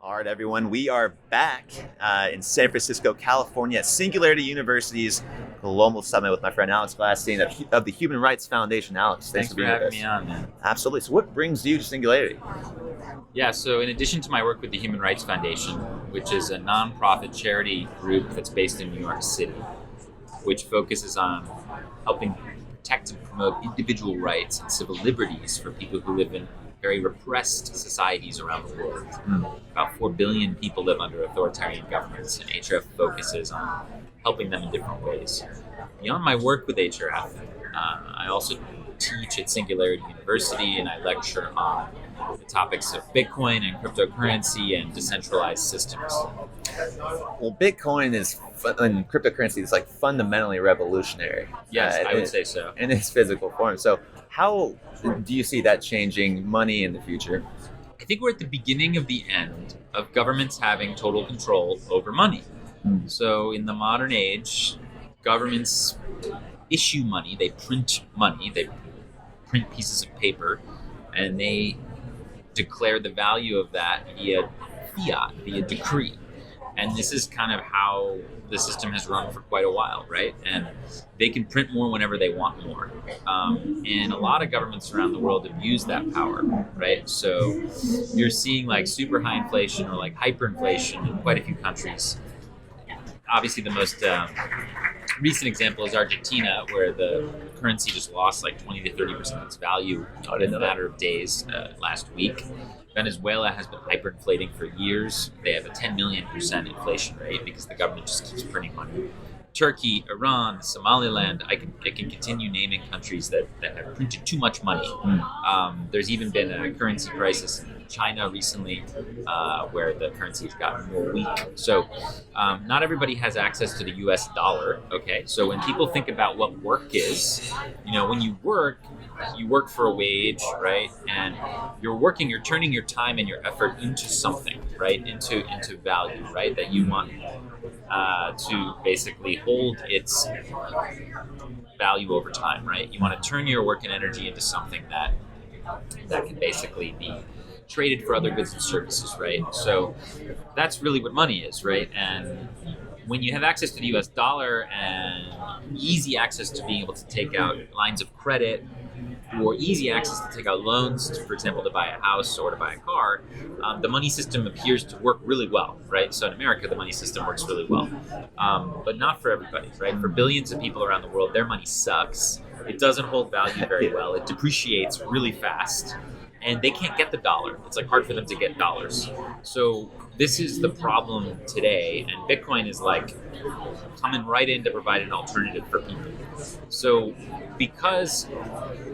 All right, everyone, we are back in San Francisco, California, at Singularity University's Global Summit with my friend Alex Gladstein of the Human Rights Foundation. Alex, thanks for being having with us. me on, man. Absolutely. So what brings you to Singularity? Yeah, so in addition to my work with the Human Rights Foundation, which is a nonprofit charity group that's based in New York City, which focuses on helping protect and promote individual rights and civil liberties for people who live in very repressed societies around the world. About 4 billion people live under authoritarian governments, and HRF focuses on helping them in different ways. Beyond my work with HRF, I also teach at Singularity University, and I lecture on the topics of Bitcoin and cryptocurrency and decentralized systems. Well, Bitcoin and cryptocurrency is like fundamentally revolutionary. Yes, I would say so. In its physical form. So how do you see that changing money in the future? I think we're at the beginning of the end of governments having total control over money. So in the modern age, governments issue money, they print money, they print pieces of paper, and they declare the value of that via fiat, via decree. And this is kind of how the system has run for quite a while, right? And they can print more whenever they want more. And a lot of governments around the world have used that power, right? So you're seeing like super high inflation or like hyperinflation in quite a few countries. Obviously, the most recent example is Argentina, where the currency just lost like 20 to 30% of its value in a matter of days last week. Venezuela has been hyperinflating for years. They have a 10 million% inflation rate because the government just keeps printing money. Turkey, Iran, Somaliland, I can continue naming countries that have printed too much money. There's even been a currency crisis in China recently where the currency has gotten more weak. So not everybody has access to the US dollar, okay? So when people think about what work is, when you work for a wage, right? And you're turning your time and your effort into something, right? Into value, right? That you want to basically hold its value over time, right? You want to turn your work and energy into something that can basically be traded for other goods and services, right? So that's really what money is, right? And when you have access to the US dollar and easy access to being able to take out lines of credit or easy access to take out loans, for example, to buy a house or to buy a car, the money system appears to work really well, right? So in America, the money system works really well, but not for everybody, right? For billions of people around the world, their money sucks. It doesn't hold value very well. It depreciates really fast, and they can't get the dollar. It's like hard for them to get dollars. So this is the problem today, and Bitcoin is like coming right in to provide an alternative for people. So because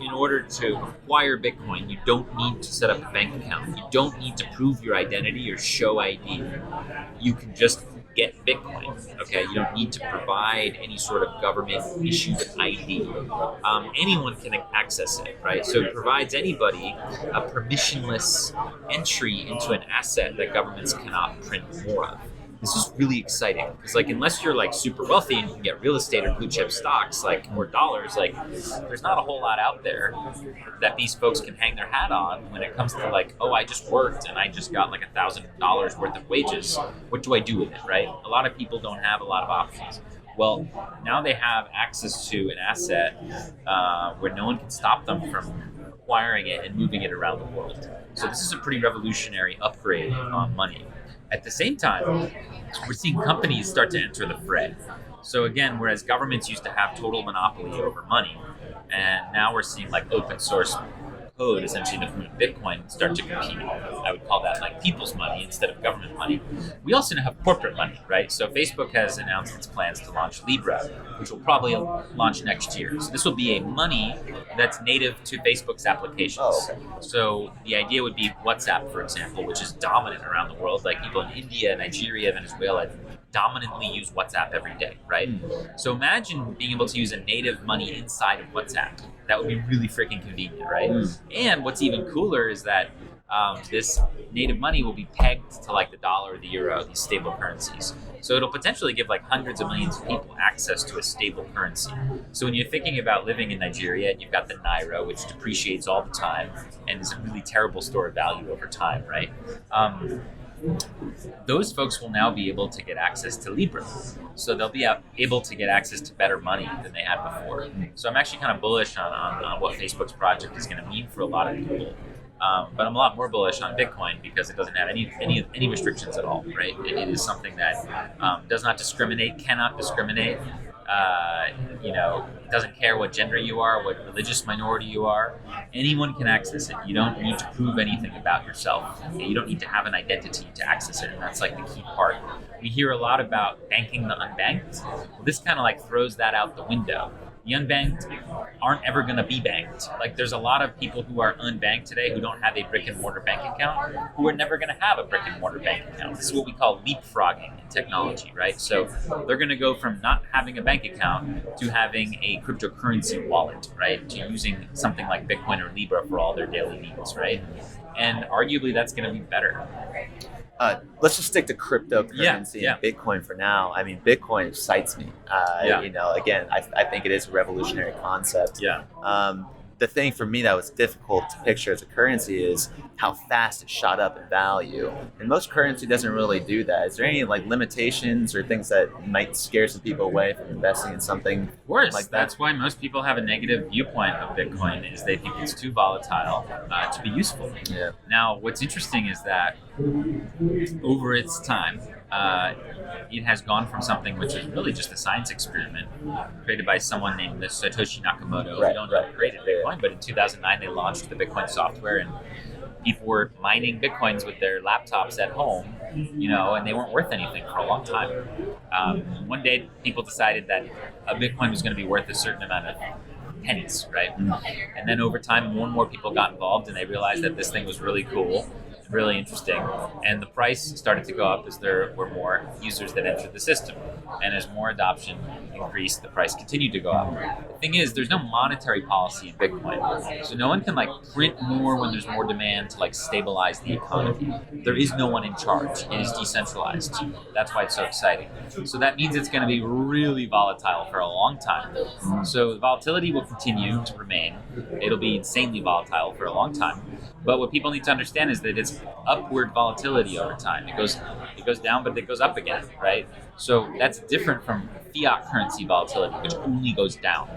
in order to acquire Bitcoin, you don't need to set up a bank account. You don't need to prove your identity or show ID. You can just get Bitcoin, okay? You don't need to provide any sort of government-issued ID. Anyone can access it, right? So it provides anybody a permissionless entry into an asset that governments cannot print more of. This is really exciting because, unless you're super wealthy and you can get real estate or blue chip stocks, or dollars, there's not a whole lot out there that these folks can hang their hat on when it comes to I just worked and I just got $1,000 worth of wages. What do I do with it, right? A lot of people don't have a lot of options. Well, now they have access to an asset where no one can stop them from acquiring it and moving it around the world. So this is a pretty revolutionary upgrade on money. At the same time, we're seeing companies start to enter the fray. So again, whereas governments used to have total monopoly over money, and now we're seeing open source code, essentially in the form of Bitcoin, start to compete. I would call that people's money instead of government money. We also now have corporate money, right? So Facebook has announced its plans to launch Libra, which will probably launch next year. So this will be a money that's native to Facebook's applications. Oh, okay. So the idea would be WhatsApp, for example, which is dominant around the world. People in India, Nigeria, Venezuela dominantly use WhatsApp every day, right? So imagine being able to use a native money inside of WhatsApp. That would be really freaking convenient, right? And what's even cooler is that this native money will be pegged to the dollar or the euro, these stable currencies. So it'll potentially give hundreds of millions of people access to a stable currency. So when you're thinking about living in Nigeria and you've got the naira, which depreciates all the time and is a really terrible store of value over time, right? those folks will now be able to get access to Libra. So they'll be able to get access to better money than they had before. So I'm actually kind of bullish on what Facebook's project is going to mean for a lot of people. But I'm a lot more bullish on Bitcoin because it doesn't have any restrictions at all, right? It is something that does not discriminate, cannot discriminate. Doesn't care what gender you are, what religious minority you are. Anyone can access it. You don't need to prove anything about yourself. You don't need to have an identity to access it, and that's like the key part. We hear a lot about banking the unbanked. Well, this kind of like throws that out the window. The unbanked aren't ever going to be banked. Like there's a lot of people who are unbanked today who don't have a brick and mortar bank account who are never going to have a brick and mortar bank account. This is what we call leapfrogging in technology, right? So they're going to go from not having a bank account to having a cryptocurrency wallet, right? To using something like Bitcoin or Libra for all their daily needs, right? And arguably that's going to be better. Let's just stick to cryptocurrency and Bitcoin for now. I mean, Bitcoin excites me. Again, I think it is a revolutionary concept. The thing for me that was difficult to picture as a currency is how fast it shot up in value. And most currency doesn't really do that. Is there any like limitations or things that might scare some people away from investing in something like that? That's why most people have a negative viewpoint of Bitcoin is they think it's too volatile to be useful. Yeah. Now, what's interesting is that over its time, it has gone from something which is really just a science experiment created by someone named Satoshi Nakamoto. We don't know who created Bitcoin, but in 2009 they launched the Bitcoin software, and people were mining Bitcoins with their laptops at home, and they weren't worth anything for a long time. One day, people decided that a Bitcoin was going to be worth a certain amount of pennies, right? And then over time, more and more people got involved, and they realized that this thing was really cool, really interesting, and the price started to go up as there were more users that entered the system, and as more adoption increased, the price continued to go up. The thing is, there's no monetary policy in Bitcoin, so no one can like print more when there's more demand to like stabilize the economy. There is no one in charge. It is decentralized. That's why it's so exciting. So that means it's going to be really volatile for a long time. So the volatility will continue to remain. It'll be insanely volatile for a long time. But what people need to understand is that it's upward volatility over time. It goes down, but it goes up again, right? So that's different from fiat currency volatility, which only goes down.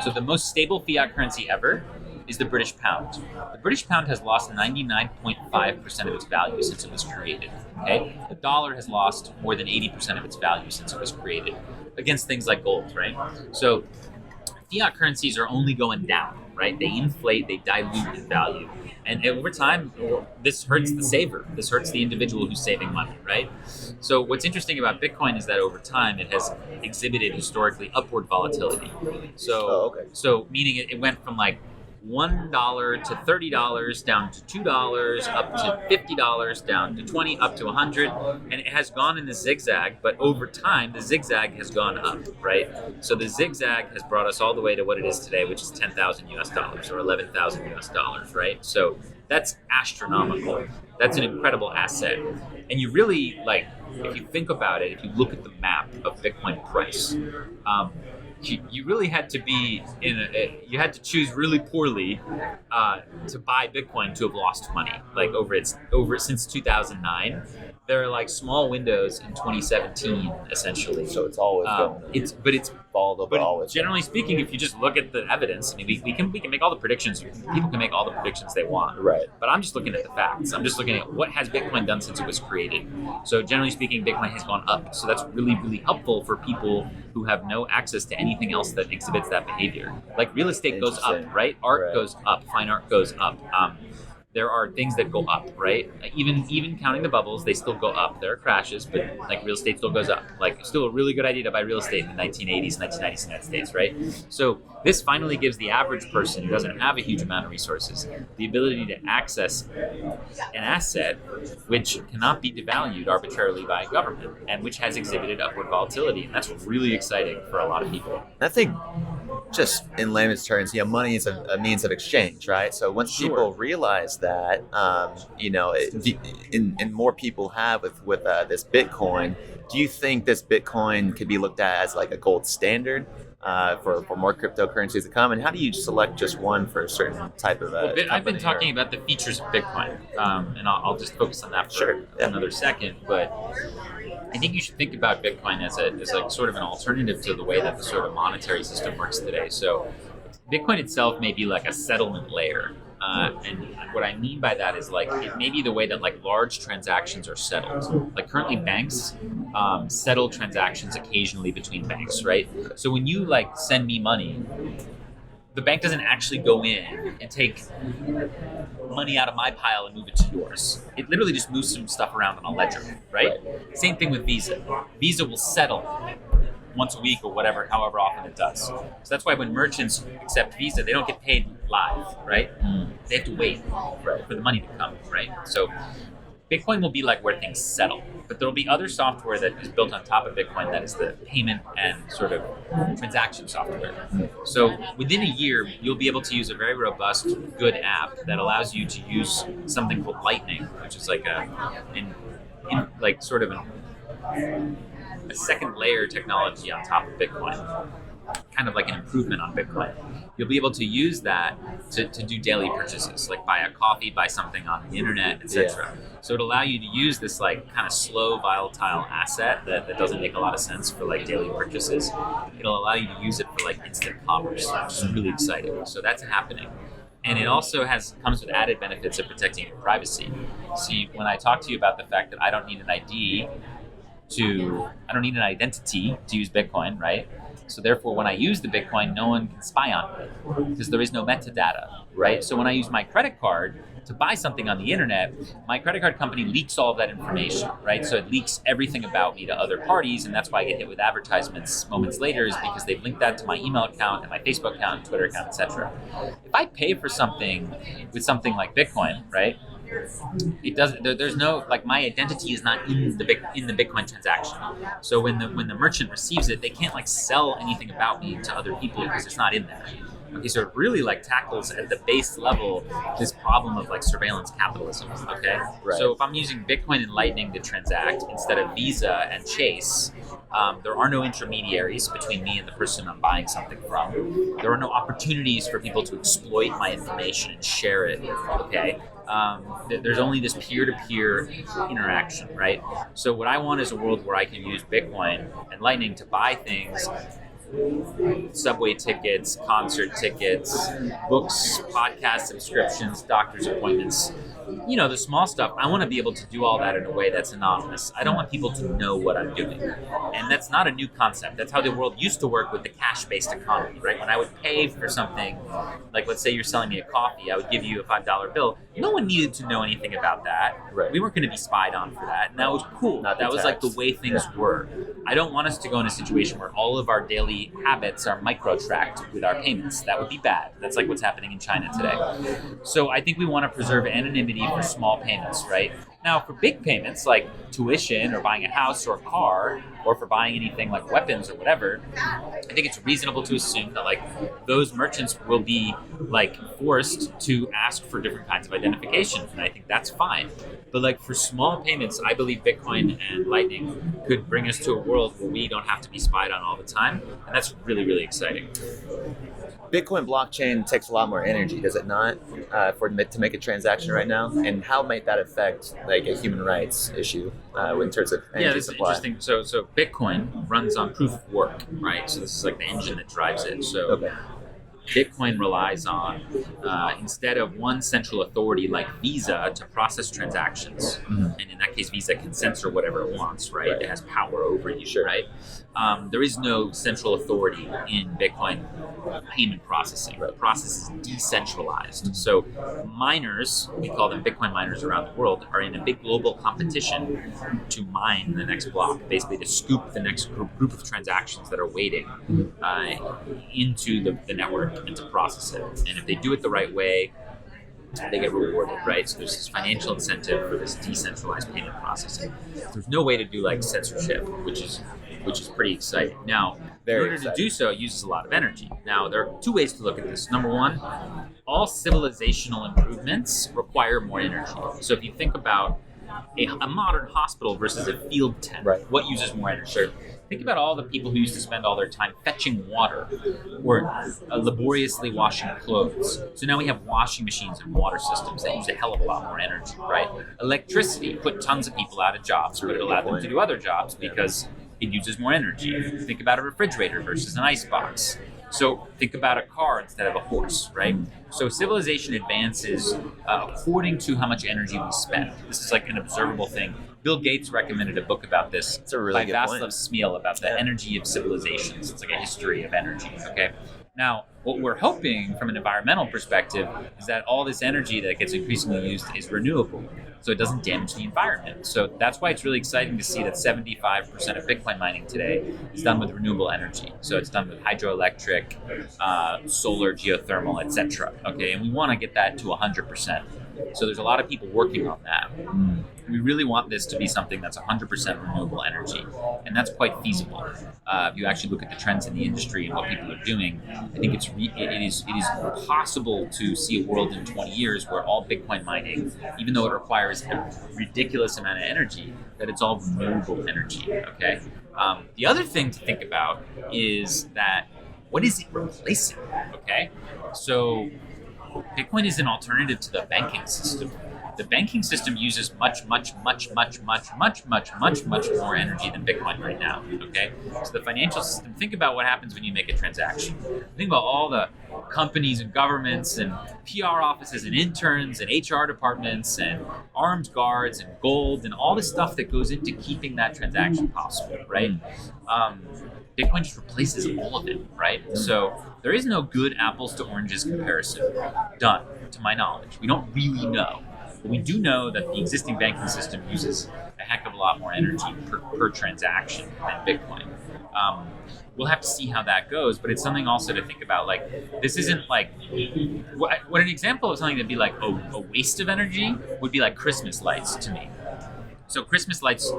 So the most stable fiat currency ever is the British pound. The British pound has lost 99.5% of its value since it was created. Okay, the dollar has lost more than 80% of its value since it was created, against things like gold, right? So fiat currencies are only going down, right? They inflate, they dilute in value. And over time, this hurts the saver. This hurts the individual who's saving money, right? So what's interesting about Bitcoin is that over time, it has exhibited historically upward volatility. So meaning it went from like $1 to $30, down to $2, up to $50, down to $20, up to $100, and it has gone in the zigzag. But over time, the zigzag has gone up, right? So the zigzag has brought us all the way to what it is today, which is $10,000 or $11,000, right? So that's astronomical. That's an incredible asset, and you really like if you think about it. If you look at the map of Bitcoin price. You really had to be you had to choose really poorly to buy Bitcoin to have lost money. Like since 2009, there are like small windows in 2017 essentially. So it's always it's volatile, but always. Generally speaking, if you just look at the evidence, I mean, we can make all the predictions. People can make all the predictions they want, right? But I'm just looking at the facts. I'm just looking at what has Bitcoin done since it was created. So generally speaking, Bitcoin has gone up. So that's really, really helpful for people who have no access to anything else that exhibits that behavior. Like real estate goes up, right? Art goes up, fine art goes up. There are things that go up, right? Even counting the bubbles, they still go up. There are crashes, but like real estate still goes up. Like still a really good idea to buy real estate in the 1980s, 1990s in the United States, right? So this finally gives the average person who doesn't have a huge amount of resources the ability to access an asset which cannot be devalued arbitrarily by a government and which has exhibited upward volatility. And that's really exciting for a lot of people. I think just in layman's terms, money is a means of exchange, right? So once people realize that, and more people have with this Bitcoin, do you think this Bitcoin could be looked at as like a gold standard for more cryptocurrencies to come? And how do you select just one for a certain type of I've been talking about the features of Bitcoin, and I'll just focus on that for another second. But I think you should think about Bitcoin as like sort of an alternative to the way that the sort of monetary system works today. So Bitcoin itself may be like a settlement layer. And what I mean by that is like it may be the way that like large transactions are settled. Like currently banks settle transactions occasionally between banks, right? So when you like send me money, the bank doesn't actually go in and take money out of my pile and move it to yours. It literally just moves some stuff around on a ledger, right? Same thing with Visa. Visa will settle once a week or whatever, however often it does. So that's why when merchants accept Visa, they don't get paid live, right? They have to wait for the money to come, right? So Bitcoin will be like where things settle, but there'll be other software that is built on top of Bitcoin that is the payment and sort of transaction software. So within a year, you'll be able to use a very robust, good app that allows you to use something called Lightning, which is like a second layer technology on top of Bitcoin, kind of like an improvement on Bitcoin. You'll be able to use that to do daily purchases, like buy a coffee, buy something on the internet, etc. So it'll allow you to use this like kind of slow, volatile asset that doesn't make a lot of sense for like daily purchases. It'll allow you to use it for like instant commerce, which is really exciting. So that's happening. And it also comes with added benefits of protecting your privacy. See, when I talk to you about the fact that I don't need an identity to use Bitcoin, right? So therefore, when I use the Bitcoin, no one can spy on me because there is no metadata, right? So when I use my credit card to buy something on the internet, my credit card company leaks all of that information, right? So it leaks everything about me to other parties, and that's why I get hit with advertisements moments later, is because they've linked that to my email account and my Facebook account and Twitter account, etc. If I pay for something with something like Bitcoin, right? It doesn't. There's no like my identity is not in the Bitcoin transaction. So when the merchant receives it, they can't like sell anything about me to other people because it's not in there. Okay, so it really like tackles at the base level this problem of like surveillance capitalism. Okay, so if I'm using Bitcoin and Lightning to transact instead of Visa and Chase, there are no intermediaries between me and the person I'm buying something from. There are no opportunities for people to exploit my information and share it. Okay. There's only this peer-to-peer interaction, right? So what I want is a world where I can use Bitcoin and Lightning to buy things, subway tickets, concert tickets, books, podcast subscriptions, doctor's appointments, the small stuff. I want to be able to do all that in a way that's anonymous. I don't want people to know what I'm doing. And that's not a new concept. That's how the world used to work with the cash-based economy, right? When I would pay for something, like let's say you're selling me a coffee, I would give you a $5 bill. No one needed to know anything about that. Right. We weren't going to be spied on for that. And that was cool. That was like the way things were. I don't want us to go in a situation where all of our daily habits are micro-tracked with our payments. That would be bad. That's like what's happening in China today. So I think we want to preserve anonymity for small payments, right? Now, for big payments like tuition or buying a house or a car, or for buying anything like weapons or whatever, I think it's reasonable to assume that like those merchants will be like forced to ask for different kinds of identification, and I think that's fine. But like for small payments, I believe Bitcoin and Lightning could bring us to a world where we don't have to be spied on all the time, and that's really, really exciting. Bitcoin blockchain takes a lot more energy, does it not, to make a transaction right now? And how might that affect like a human rights issue in terms of energy supply? Interesting. So Bitcoin runs on proof of work, right? So this is like the engine that drives it. So Bitcoin relies on, instead of one central authority like Visa to process transactions, and in that case Visa can censor whatever it wants, right? It has power over you, right? There is no central authority in Bitcoin payment processing. The process is decentralized. So miners, we call them Bitcoin miners around the world, are in a big global competition to mine the next block, basically to scoop the next group of transactions that are waiting into the network and to process it. And if they do it the right way, they get rewarded, right? So there's this financial incentive for this decentralized payment processing. There's no way to do like censorship, which which is pretty exciting. Now, in order to do so, it uses a lot of energy. Now, there are two ways to look at this. Number one, all civilizational improvements require more energy. So if you think about a modern hospital versus a field tent, what uses more energy? Sure. Think about all the people who used to spend all their time fetching water or laboriously washing clothes. So now we have washing machines and water systems that use a hell of a lot more energy, right? Electricity put tons of people out of jobs, but it allowed them to do other jobs because it uses more energy. Think about a refrigerator versus an icebox. So think about a car instead of a horse, right? So civilization advances according to how much energy we spend. This is like an observable thing. Bill Gates recommended a book about this by Václav Smil about the energy of civilizations. It's like a history of energy, okay? Now, what we're hoping from an environmental perspective is that all this energy that gets increasingly used is renewable, so it doesn't damage the environment. So that's why it's really exciting to see that 75% of Bitcoin mining today is done with renewable energy. So it's done with hydroelectric, solar, geothermal, etc. Okay, and we want to get that to 100%. So there's a lot of people working on that. We really want this to be something that's 100% renewable energy, and that's quite feasible. If you actually look at the trends in the industry and what people are doing, I think it is possible to see a world in 20 years where all Bitcoin mining, even though it requires a ridiculous amount of energy, that it's all renewable energy. Okay. The other thing to think about is that what is it replacing? Okay, so Bitcoin is an alternative to the banking system. The banking system uses much more energy than Bitcoin right now, okay? So the financial system, think about what happens when you make a transaction. Think about all the companies and governments and PR offices and interns and HR departments and armed guards and gold and all the stuff that goes into keeping that transaction possible, right? Bitcoin just replaces all of it, right? So there is no good apples to oranges comparison done, to my knowledge. We don't really know. But we do know that the existing banking system uses a heck of a lot more energy per transaction than Bitcoin. We'll have to see how that goes, but it's something also to think about. Like, this isn't like what an example of something that'd be like a waste of energy would be like Christmas lights to me. So Christmas lights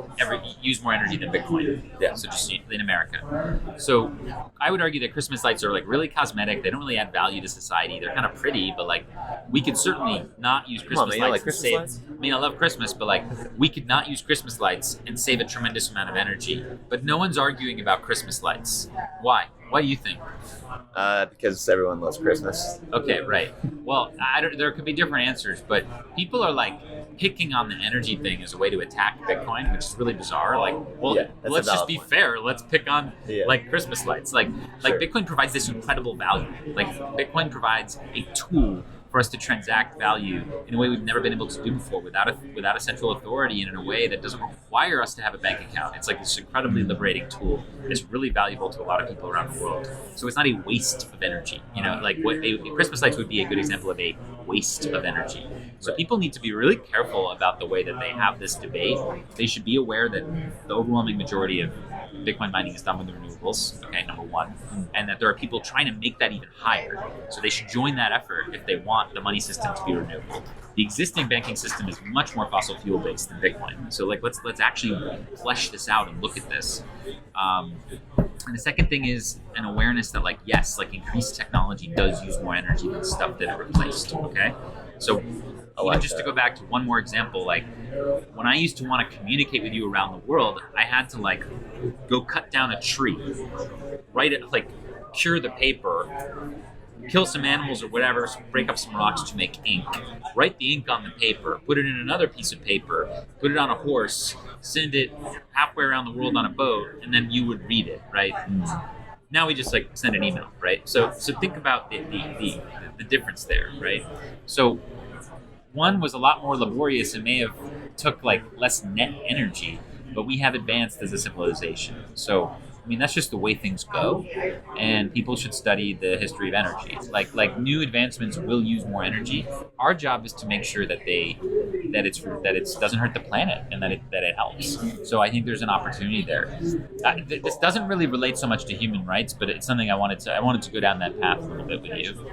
use more energy than Bitcoin. Yeah. So just in America. So I would argue that Christmas lights are like really cosmetic. They don't really add value to society. They're kind of pretty, but like we could certainly not use Christmas lights. Like Christmas lights? I mean, I love Christmas, but like we could not use Christmas lights and save a tremendous amount of energy. But no one's arguing about Christmas lights. Why? What do you think? Because everyone loves Christmas. Okay, right. Well, there could be different answers, but people are like picking on the energy thing as a way to attack Bitcoin, which is really bizarre. Like, well, let's just be fair. Let's pick on like Christmas lights. Like Bitcoin provides this incredible value. Like Bitcoin provides a tool for us to transact value in a way we've never been able to do before without a central authority and in a way that doesn't require us to have a bank account. It's like this incredibly liberating tool. It's really valuable to a lot of people around the world. So it's not a waste of energy. You know, like what Christmas lights would be a good example of a waste of energy. So people need to be really careful about the way that they have this debate. They should be aware that the overwhelming majority of Bitcoin mining is done with the renewables, okay, number one, and that there are people trying to make that even higher. So they should join that effort if they want the money system to be renewable. The existing banking system is much more fossil fuel based than Bitcoin. So like let's actually flesh this out and look at this. And the second thing is an awareness that like increased technology does use more energy than stuff that it replaced. Okay, so just to go back to one more example, like when I used to want to communicate with you around the world, I had to like go cut down a tree, write it, like cure the paper, kill some animals or whatever, break up some rocks to make ink, write the ink on the paper, put it in another piece of paper, put it on a horse, send it halfway around the world on a boat, and then you would read it, right? Now we just like send an email, right? So think about the difference there, right? So one was a lot more laborious and may have took like less net energy, but we have advanced as a civilization. So I mean, that's just the way things go, and people should study the history of energy. Like new advancements will use more energy. Our job is to make sure that it doesn't hurt the planet and that it helps. So I think there's an opportunity there. This doesn't really relate so much to human rights, but it's something I wanted to go down that path a little bit with you.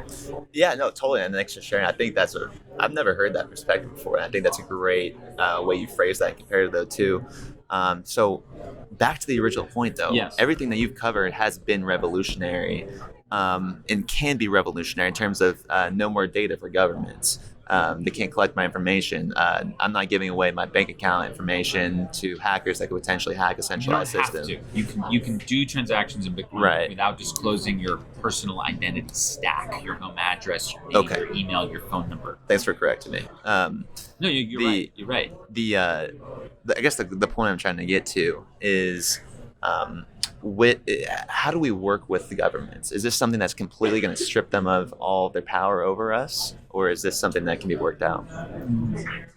Yeah, no, totally. And thanks for sharing. I think I've never heard that perspective before, and I think that's a great way you phrase that compared to the two. So back to the original point, though. Yes. Everything that you've covered has been revolutionary, and can be revolutionary in terms of no more data for governments. They can't collect my information. I'm not giving away my bank account information to hackers that could potentially hack a centralized system. You can do transactions in Bitcoin without disclosing your personal identity stack, your home address, your name, your email, your phone number. Thanks for correcting me. No, you're right. You're right. I guess the point I'm trying to get to is, how do we work with the governments? Is this something that's completely going to strip them of all their power over us, or is this something that can be worked out?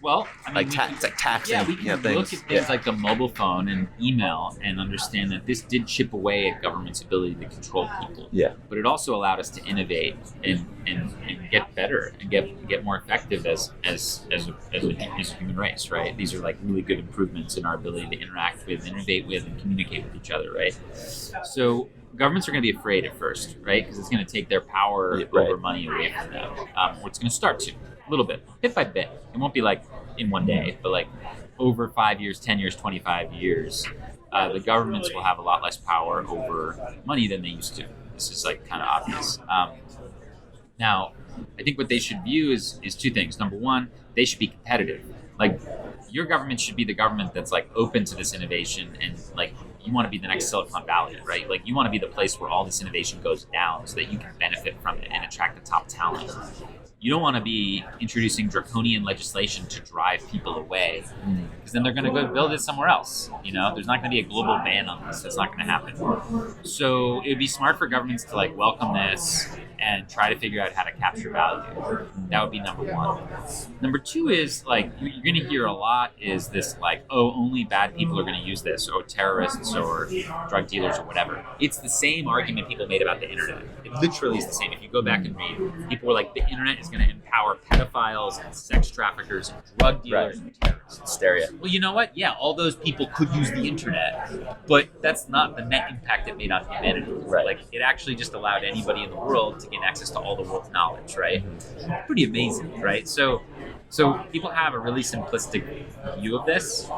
Well, I mean, taxing. Yeah, we can look at things like the mobile phone and email and understand that this did chip away at government's ability to control people. Yeah. But it also allowed us to innovate and get better and get more effective as a human race, right? These are like really good improvements in our ability to interact with, innovate with, and communicate with each other, right? So governments are going to be afraid at first, right? Because it's going to take their power over money away from them. Or it's going to start to, a little bit, bit by bit. It won't be like in one day, but like over 5 years, 10 years, 25 years, the governments will have a lot less power over money than they used to. This is like kind of obvious. Now, I think what they should view is two things. Number one, they should be competitive. Like, your government should be the government that's like open to this innovation, and like you want to be the next Silicon Valley, right? Like you want to be the place where all this innovation goes down so that you can benefit from it and attract the top talent. You don't want to be introducing draconian legislation to drive people away, because then they're going to go build it somewhere else. You know, there's not going to be a global ban on this. That's not going to happen. So it would be smart for governments to like welcome this and try to figure out how to capture value. That would be number one. Number two is like, you're going to hear a lot is this like, oh, only bad people are going to use this, or terrorists or drug dealers or whatever. It's the same argument people made about the internet. It literally is the same. If you go back and read, people were like, the internet is going to empower pedophiles and sex traffickers and drug dealers and terrorists. Hysteria. Well, you know what? Yeah, all those people could use the internet, but that's not the net impact it made on humanity. Right. Like, it actually just allowed anybody in the world to gain access to all the world's knowledge, right? Pretty amazing, right? So people have a really simplistic view of this.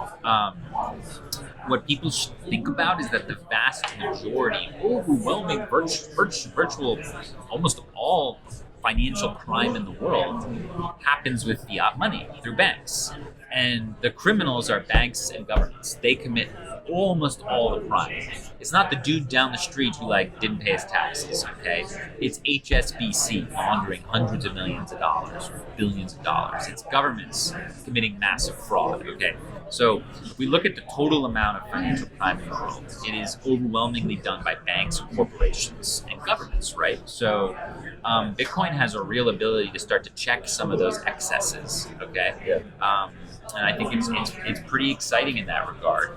What people should think about is that the vast majority, overwhelming, virtual, almost all financial crime in the world happens with fiat money through banks. And the criminals are banks and governments. They commit almost all the crime. It's not the dude down the street who like didn't pay his taxes, okay? It's HSBC laundering hundreds of millions of dollars or billions of dollars. It's governments committing massive fraud, okay? So if we look at the total amount of financial crime in the world, it is overwhelmingly done by banks, corporations, and governments, right? So Bitcoin has a real ability to start to check some of those excesses, okay? Yeah. And I think it's pretty exciting in that regard.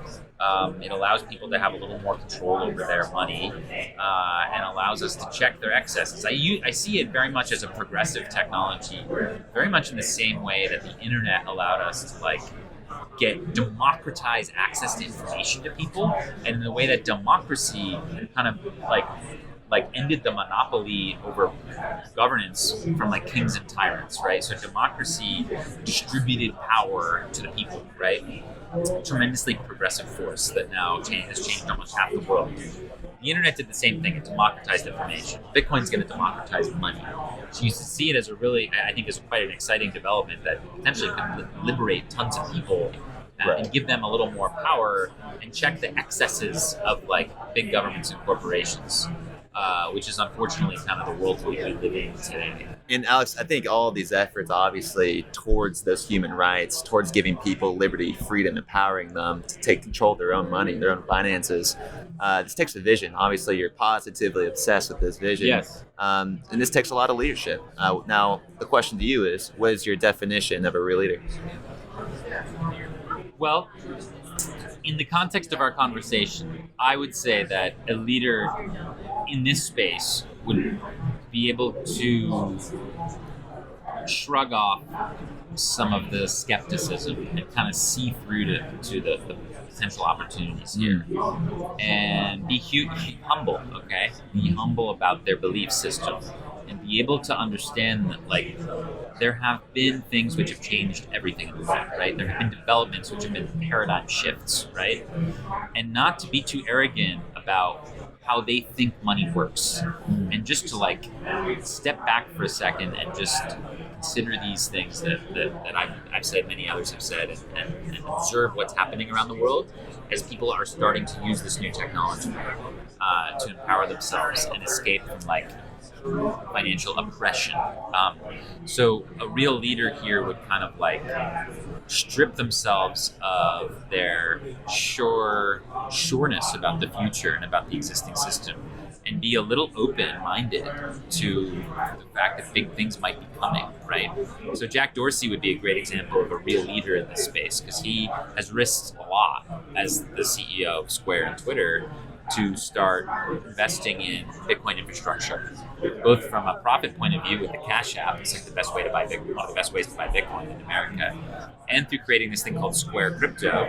It allows people to have a little more control over their money, and allows us to check their excesses. I see it very much as a progressive technology, very much in the same way that the internet allowed us to like democratize access to information to people, and in the way that democracy kind of like ended the monopoly over governance from like kings and tyrants, right? So democracy distributed power to the people, right? Tremendously progressive force that now has changed almost half the world. The internet did the same thing. It democratized information. Bitcoin's going to democratize money. So you see it as I think is quite an exciting development that potentially could liberate tons of people and give them a little more power and check the excesses of like big governments and corporations. Which is unfortunately kind of the world we live in today. And Alex, I think all of these efforts, obviously, towards those human rights, towards giving people liberty, freedom, empowering them to take control of their own money, their own finances, this takes a vision. Obviously, you're positively obsessed with this vision. Yes. And this takes a lot of leadership. Now, the question to you is, what is your definition of a real leader? Well, in the context of our conversation, I would say that a leader in this space would be able to shrug off some of the skepticism and kind of see through to the potential opportunities here, and be humble, okay? Be humble about their belief system, and be able to understand that like there have been things which have changed everything in the world, right? There have been developments which have been paradigm shifts, right? And not to be too arrogant about how they think money works, and just to like step back for a second and just consider these things that I've said, many others have said, and observe what's happening around the world as people are starting to use this new technology to empower themselves and escape from like financial oppression. So a real leader here would kind of like strip themselves of their sureness about the future and about the existing system, and be a little open-minded to the fact that big things might be coming, right? So Jack Dorsey would be a great example of a real leader in this space, because he has risked a lot as the CEO of Square and Twitter to start investing in Bitcoin infrastructure, both from a profit point of view with the Cash App. It's like the best way to buy Bitcoin, one of the best ways to buy Bitcoin in America, and through creating this thing called Square Crypto,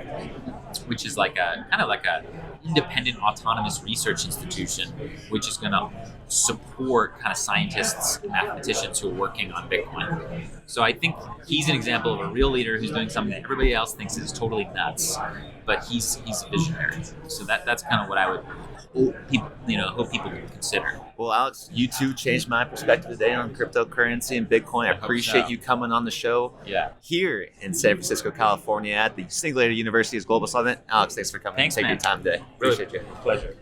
which is like a kind of like a independent autonomous research institution, which is going to support kind of scientists and mathematicians who are working on Bitcoin. So I think he's an example of a real leader who's doing something that everybody else thinks is totally nuts, but he's a visionary. So that's kind of what I would hope people can consider. Well, Alex, you too changed my perspective today on cryptocurrency and Bitcoin. I appreciate you coming on the show here in San Francisco, California at the Singularity University's Global Summit. Alex, thanks for coming. Thanks, Take man. your time today. Really appreciate you. Pleasure.